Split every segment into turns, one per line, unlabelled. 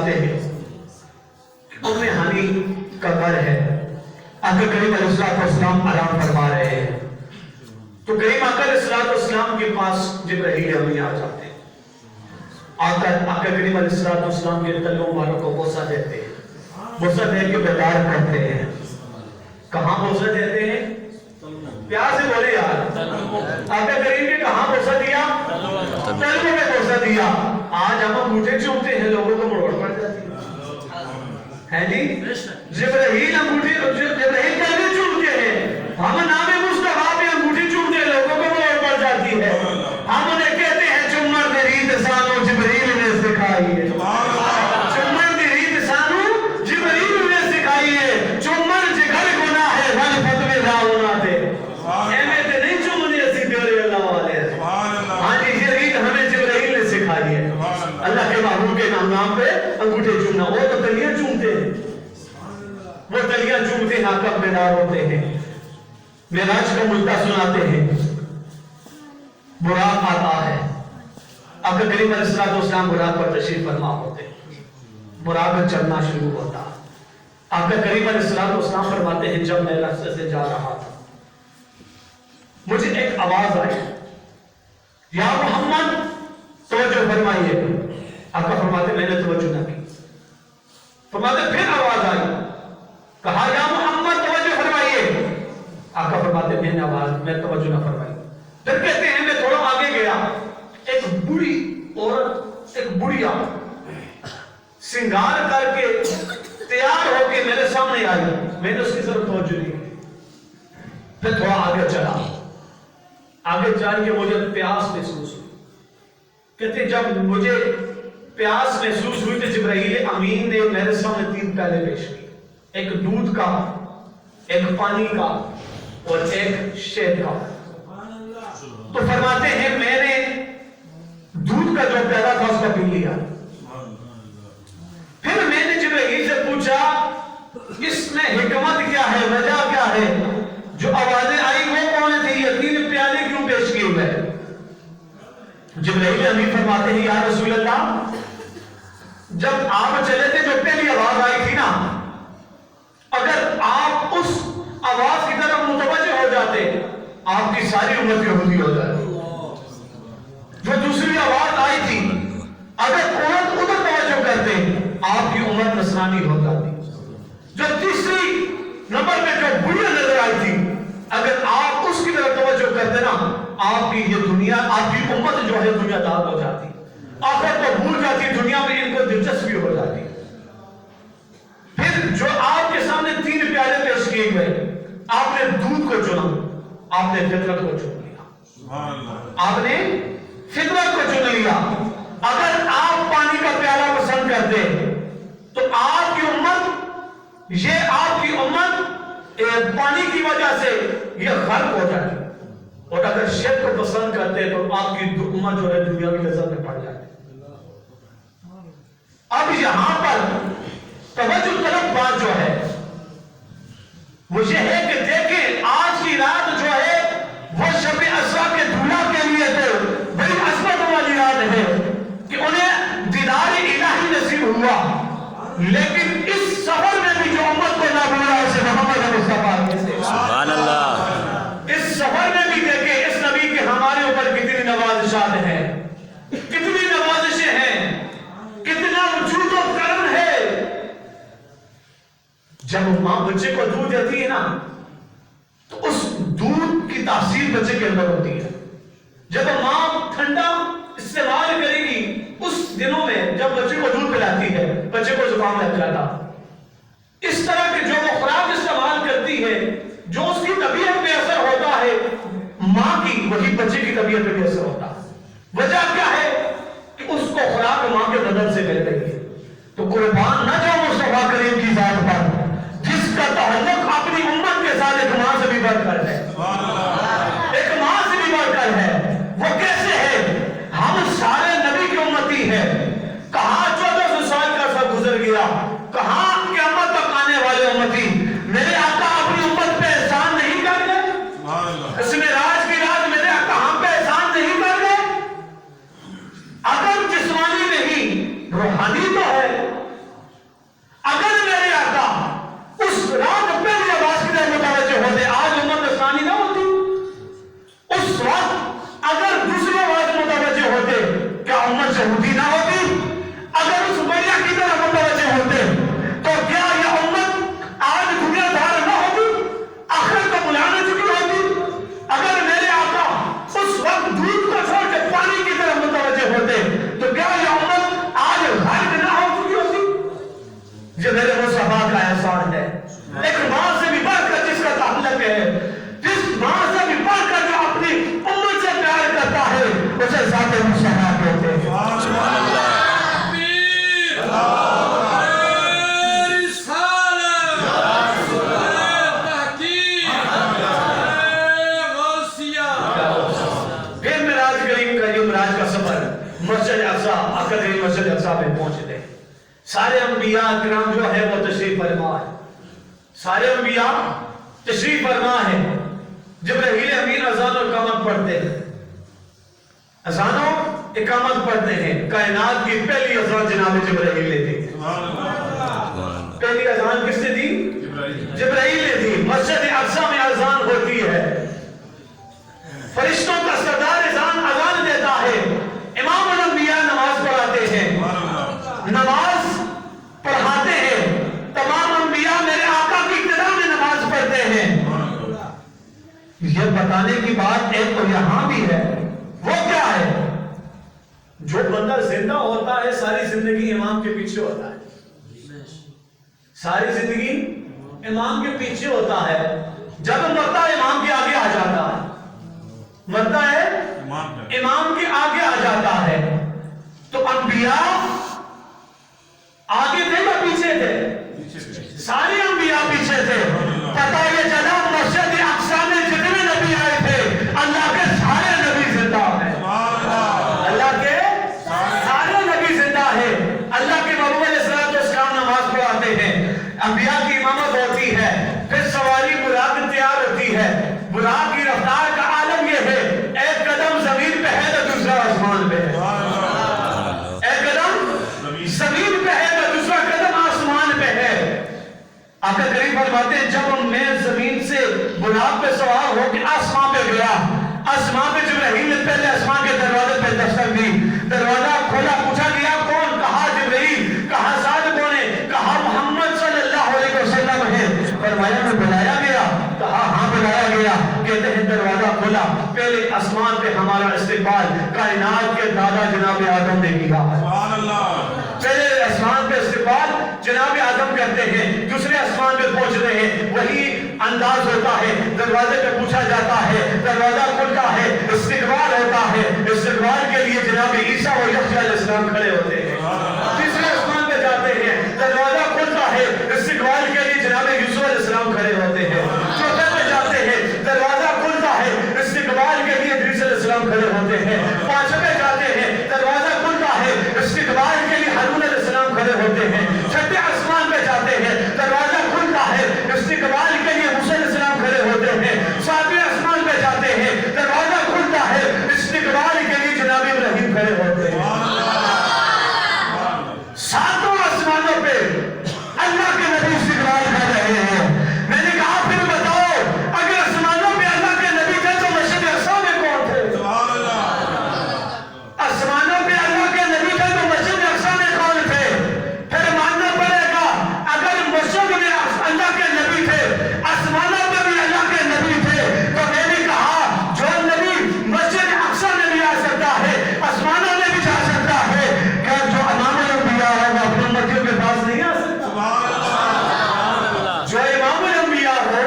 फरमाते हैं उम्मे हानी का घर है, आका करीम अलैहिस्सलाम आराम फरमा रहे हैं, तो करीम आका अलैहिस्सलाम के पास जिब्राइल अमीन आ जाते हैं। आका करीम अलैहिस्सलाम के तल्लों मुबारक को बोसा देते हैं, बोसा दे के बेदार करते हैं। कहाँ बोसा देते हैं? प्यार से बोले यार, आका करीम ने कहाँ बोसा दिया? तल्लों में बोसा दिया। आज हम अंगूठे चूमते हैं, लोगों को मरोड़ पड़ जाती है जी। जिब्राइल अंगूठे, जिब्राइल तल्ले चूमते हैं, हम नामे मुस्तफा पे अंगूठी चूमते हैं, लोगों को मरोड़ पड़ जाती है। हम उन्हें कहते हैं चुम्मन दे रीत सानू जिब्राइल ने सिखाई है, चुम्मन दे रीत सानू जिब्राइल ने सिखाई है, चुम्मन जिगर गुनाह है वन फतवे रावना दे एमे ते नहीं चुमने ऐसी प्यारे अल्लाह वाले। हाँ जी, ये रीत हमें जिब्राइल ने सिखाई है, अल्लाह के महबूब के नाम पे अंगूठे चूमना। वो तो तलियां चूमते हैं, वो तलियां चूमते हैं, आका बेदार होते हैं, मेराज का मुद्दा सुनाते हैं। बुराक आता है, आका करीम अलैहिस्सलाम बुराक पर तशरीफ फरमा होते हैं, बुराक में चलना शुरू होता। आका करीम अलैहिस्सलाम फरमाते हैं जब मैं रास्ते से जा रहा था मुझे एक आवाज आई, या मोहम्मद तवज्जो फरमाइए। आका फरमाते मैंने तवज्जो ना की। फरमाते फिर आवाज आई, कहा या मोहम्मद तवज्जो फरमाइए। आका फरमाते मैं तवज्जो ना फरमाई। फिर कहते हैं मैं थोड़ा आगे गया, एक बूढ़ी औरत, एक बुढ़िया श्रृंगार करके तैयार होके मेरे सामने आई, मैंने उसकी तरफ तवज्जो नहीं की। फिर थोड़ा आगे चला, आगे जान के मुझे प्यास महसूस हुई। कहते जब मुझे प्यास महसूस हुई तो जिब्राइल अमीन ने मेरे सामने 3 प्याले पेश किए, एक दूध का, एक पानी का और एक शहद का। तो फरमाते हैं मैंने दूध का जो प्याला था उसका पी लिया। फिर मैंने जिब्राइल से पूछा इसमें हिकमत क्या है, वजह क्या है, जो आवाजें आई वो कौन थी, ये 3 प्याले क्यों पेश किए हुए? जिब्राइल अमीन फरमाते हैं या रसूल अल्लाह, जब आप चले थे जो पहली आवाज आई थी ना, अगर आप उस आवाज की तरफ मुतवज्जो हो जाते आपकी सारी उम्मत यहूदी हो जाती। जो दूसरी आवाज आई थी अगर कौन उधर तवज्जो करते आपकी उम्मत नसरानी हो जाती। जो तीसरी नंबर पे जो बुढ़िया नजर आई थी अगर आप उसकी तरफ तवज्जो करते ना आपकी ये दुनिया, आपकी उम्मत जो है दुनियादार हो जाती, आखिरत को भूल जाती, दुनिया में इनको दिलचस्पी हो जाती। फिर जो आपके सामने 3 प्याले पेश किए गए, आपने दूध को चुना, आपने फितरत को चुन लिया, आपने फितरत को चुन लिया। अगर आप पानी का प्याला पसंद करते तो आपकी उम्मत, ये आपकी उम्मत पानी की वजह से ये खर्क हो जाती, और अगर शहद को पसंद करते तो आपकी उम्मत जो है दुनिया की नजर में पड़ जाती। अब यहां पर तवज्जो तरफ बात जो है वो ये है कि देखें आज की रात जो है वो शब असरा के दूल्हा के लिए तो बड़ी अजमत वाली रात है कि उन्हें दीदार इलाही नसीब हुआ, लेकिन इस सफर में भी जो उम्मत को ना भूला उसे मोहम्मद मुस्तफा कहते हैं। सुभान अल्लाह। इस सफर में भी देखें इस नबी के हमारे ऊपर कितनी नवाज़िशात है, कितनी नवाज़िशें हैं, कितना वजूद और करम है। जब मां बच्चे को दूध देती है ना तो उस दूध की तासीर बच्चे के अंदर होती है। जब मां ठंडा इस्तेमाल करेगी उस दिनों में जब बच्चे को दूध पिलाती है बच्चे को जुकाम लग जाता, इस तरह के जो वो खुराक इस्तेमाल करती है जो उसकी तबीयत पे असर होता है मां की, वही बच्चे की तबीयत पे भी असर होता है। वजह क्या है कि उसको खुराक मां के बदन से मिल रही है। तो कुर्बान न जाओ मुस्तफा करीम की जात पर जिसका ताल्लुक अपनी उम्मत के साथ एक मां से भी बढ़कर है, एक मां से भी बढ़कर है। वो कैसे है? हम सारे नबी की उम्मती है। कहां 1400 साल का सब गुजर गया, कहां क़यामत तक आने वाले उम्मती मेरे आका अपनी उम्मत पे एहसान नहीं कर गए? इसमें राज की रात मेरे आका हम पे एहसान नहीं कर गए? अगर जिस्मानी नहीं रूहानी तो है, امت یہودی نہ ہوتی؟ اگر اس مریا کی طرف متوجہ ہوتے تو کیا یہ امت آج دنیا دار نہ ہوتی؟ آخرت کو بلانے چکی ہوتی؟ اگر میرے آقا اس وقت دودھ کو چھوڑ کے پانی کی طرف متوجہ ہوتے تو کیا یہ امت آج غرق نہ ہو چکی ہوتی؟ یہ میرے مصطفیٰ کا احسان ہے. ایک ماں سے بھی بڑھ کر جس کا تعلق ہے، جس ماں سے بھی بڑھ کر جو اپنی امت سے پیار کرتا ہے، اسے ذات مصطفیٰ کہتے ہیں. پھر معراج کریم کا یہ معراج کا سفر مسجد اقصی، آقا کریم مسجد اقصی میں پہنچتے ہیں. سارے انبیاء کرام جو ہے وہ تشریف فرما ہے. سارے انبیاء تشریف فرما ہے. جبرائیل امین اذان و اقامت پڑھتے ہیں. اذان و اقامت پڑھتے ہیں. کائنات کی پہلی اذان جناب جبرائیل نے دی. پہلی اذان کس نے دی؟ جبرائیل نے دی. مسجد اقصی میں اذان ہوتی ہے. فرشتوں کا سردار اذان دیتا ہے. امام الانبیاء نماز پڑھاتے ہیں. نماز پڑھاتے ہیں. تمام انبیاء میرے آقا کی ابتدا میں نماز پڑھتے ہیں. یہ بتانے کی بات ایک تو یہاں بھی ہے. وہ کیا ہے؟ جو بندہ زندہ ہوتا ہے ساری زندگی امام کے پیچھے ہوتا ہے. ساری زندگی امام کے پیچھے ہوتا ہے. جب مرتا ہے امام کے آگے آ جاتا ہے. مرتا ہے امام کے آگے آ جاتا ہے. تو انبیاء آگے تھے یا پیچھے تھے؟ سارے انبیاء پیچھے تھے. پتہ یہ چلا مسجد اقصی میں جتنے نبی آئے تھے اللہ کے سارے نبی زندہ ہیں. اللہ کے سارے نبی زندہ ہیں. اللہ کے محبوب علیہ السلام نماز پڑھاتے ہیں. انبیاء کی امامت ہوتی ہے. پھر سواری براق تیار ہوتی ہے. براق کی رفتار کا عالم یہ ہے ایک قدم زمین پہ ہے تو دوسرا آسمان پہ ہے. ایک قدم زمین پہ ہے تو دوسرا قدم آسمان پہ ہے. آقا کریم فرماتے ہیں جب میں زمین سے براق پہ سوار ہو کے آسمان پہ گیا، آسمان پہ جبرائیل نے پہلے آسمان کے دروازے پہ دستک دی. دروازہ کھولا، پوچھا گیا کون؟ کہا جبرائیل. کہا ساتھ کون ہے؟ کہا محمد صلی اللہ علیہ وسلم ہے. فرمایا میں بلایا گیا؟ کہا ہاں بلایا گیا. کہتے ہیں دروازہ کھولا، پہلے آسمان پہ ہمارا استقبال کائنات کے دادا جناب آدم نے کیا. پہلے آسمان پہ استقبال جناب آدم کرتے ہیں. دوسرے آسمان پہ پہنچتے ہیں، وہی انداز ہوتا ہے. دروازے پہ پوچھا جاتا ہے، دروازہ کھلتا ہے، استقبال ہوتا ہے. استقبال کے لیے جناب عیسیٰ و یحییٰ علیہ السلام کھڑے ہوتے ہیں. تیسرے آسمان پہ جاتے ہیں، دروازہ کھلتا ہے، استقبال کے لیے جناب یوسف علیہ السلام کھڑے ہوتے ہیں. چوتھے پہ جاتے ہیں، دروازہ کھلتا ہے، استقبال کے لیے ادریس علیہ السلام کھڑے ہوتے ہیں. پانچویں پہ جاتے ہیں، دروازہ کھلتا ہے، استقبال کے لیے ہارون علیہ السلام کھڑے ہوتے ہیں. چھٹے آسمان پہ جاتے ہیں، دروازہ کھلتا ہے، استقبال کے لیے موسیٰ علیہ السلام کھڑے ہوتے ہیں. ساتویں آسمان پہ جاتے ہیں، دروازہ کھلتا ہے، استقبال کے لیے جناب ابراہیم کھڑے ہوتے ہیں. ساتوں آسمانوں پہ اللہ کے نبی استقبال کر رہے ہیں. میں نے کہا پھر بتاؤ اگر آسمانوں پہ اللہ کے نبی تھے تو مسجد اقصی میں کون تھے؟ آسمانوں پہ اللہ کے نبی تھے تو مسجد اقصی میں کون تھے؟ پھر ماننا پڑے گا اگر مسجد میں اللہ کے نبی تھے، آسمانوں پہ بھی اللہ کے نبی تھے، تو میں نے کہا جو نبی مسجد اقصی میں بھی آ سکتا ہے آسمانوں میں بھی جا سکتا ہے، کیا جو امام الانبیاء ہے وہ اپنے مسجد کے پاس نہیں آ سکتا؟ جو امام الانبیاء ہو،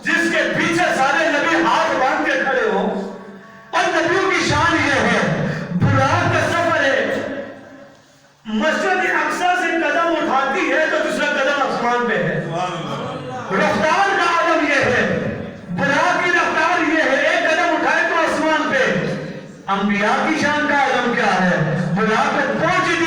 جس کے پیچھے سارے نبی ہاتھ باندھ کے کھڑے ہو، اور نبیوں کی شان یہ ہے براق کا سفر ہے، مسجد اقصی سے قدم اٹھاتی ہے تو دوسرا قدم آسمان پہ ہے. رفتار کا عالم یہ ہے، براق کی رفتار یہ ہے، ایک قدم اٹھائے تو آسمان پہ. انبیاء کی شان کا عالم کیا ہے؟ براق پہ پہنچ